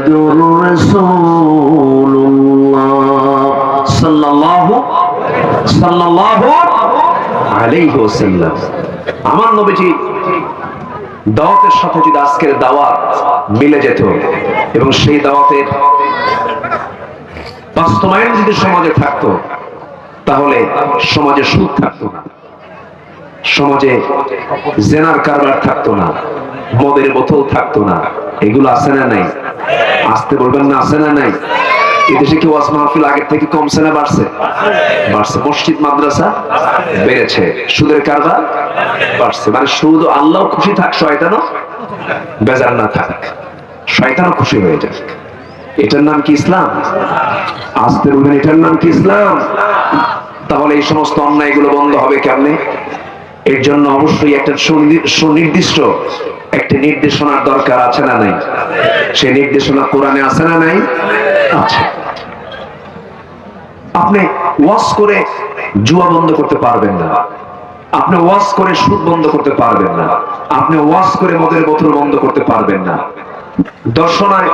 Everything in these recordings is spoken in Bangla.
মুহাম্মাদুর রাসূলুল্লাহ সাল্লাল্লাহু আলাইহি ওয়াসাল্লাম। আমার নবীজি দাওয়াতের সাথে যদি আজকের দাওয়াত মিলে যেত এবং সেই দাওয়াতের বাস্তবায়ন যদি সমাজে থাকতো, তাহলে সমাজে সুদ থাকতো না, সমাজে জেনার কারবার থাকতো না, মদের বোতল থাকতো না। এগুলো আছে না নাই? আসতে বলবেন না, আছে না নাই? এদেশে কি ওয়াজ মাহফিল আগের থেকে কমছে না বাড়ছে? বাড়ছে। মসজিদ মাদ্রাসা বেড়েছে, সুদের কারবার বাড়ছে। মানে সুদ, আল্লাহ খুশি থাক, শয়তানও বেজার না থাক, শয়তানও খুশি হয়ে যাক। এটার নাম কি ইসলাম? আসতে বলবেন, এটার নাম কি ইসলাম? তাহলে এই সমস্ত অন্যায়গুলো বন্ধ হবে কেমনে? এর জন্য অবশ্যই একটা সুনির্দিষ্ট একটি নির্দেশনার দরকার আছে না নাই? সেই নির্দেশনা কোরআনে আছে না নাই? আছে। আপনি ওয়াজ করে জুয়া বন্ধ করতে পারবেন না, আপনি ওয়াজ করে সুদ বন্ধ করতে পারবেন না, আপনি ওয়াজ করে মদের বোতল বন্ধ করতে পারবেন না। দর্শনায়,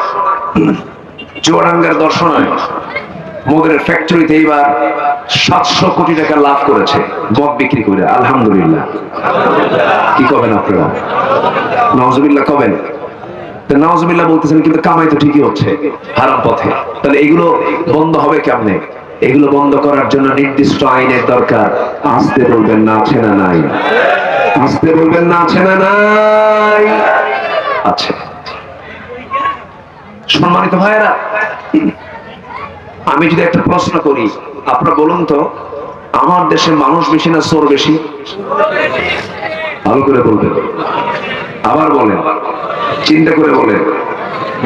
চুয়াডাঙ্গার দর্শনায় মদের ফ্যাক্টরিতে এইবার 700 কোটি টাকা লাভ করেছে মদ বিক্রি করে। আলহামদুলিল্লাহ। কি করবেন আপনারা? নাউজুবিল্লাহ কবেন? নাউজুবিল্লাহ বলতেছেন, কিন্তু কামাই তো ঠিকই হচ্ছে হারাম পথে। তাহলে এগুলো বন্ধ হবে কেমনে? এগুলো বন্ধ করার জন্য নির্দিষ্ট আইনের দরকার। আসতে বলবেন না, আছে না নাই? আসতে বলবেন না, আছে না নাই? আছে। সম্মানিত ভাইয়েরা, আমি যদি একটা প্রশ্ন করি, আপনারা বলুন তো, আমার দেশে মানুষ বেশি না চোর বেশি? ভালো করে বলবেন, আবার বলেন, চিন্তা করে বলেন,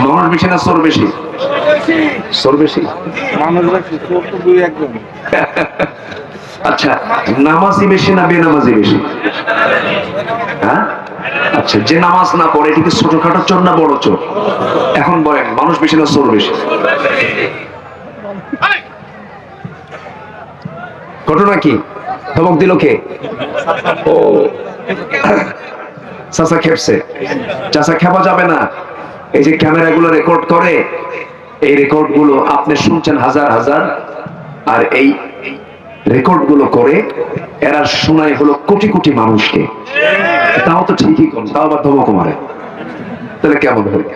মানুষ বেশি না চোর বেশি? চোর বেশি। আচ্ছা, নামাজি বেশি না বেনামাজি বেশি? হ্যাঁ, আচ্ছা, যে নামাজ না পড়ে এটি কি ছোটখাটো চোর না বড় চোর? এখন বলেন, মানুষ বেশি না চোর বেশি? ঘটনা কি? ধমক দিল কে? ও, চাচা খেপছে। চাচা খেপা যাবে না। এই যে ক্যামেরাগুলো রেকর্ড করে, এই রেকর্ড গুলো আপনি শুনছেন হাজার হাজার, আর এই রেকর্ড গুলো করে এরা শোনায় হলো কোটি কোটি মানুষকে। তাও তো ঠিকই কোন, তাও আবার ধমক মারে, তাহলে কেমন হবে?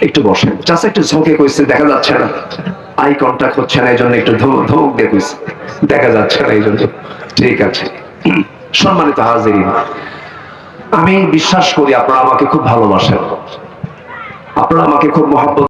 একটু বসেন। চাচা একটু ঝোঁকে কইছে, দেখা যাচ্ছে না, আই কন্টাক্ট হচ্ছে না, এই জন্য একটু ধমক দিয়ে কইছে, দেখা যাচ্ছে না এই জন্য। ঠিক আছে। সম্মানিত হাজিরিন, আমি বিশ্বাস করি আপনারা আমাকে খুব ভালোবাসেন, আপনারা আমাকে খুব মহব্বত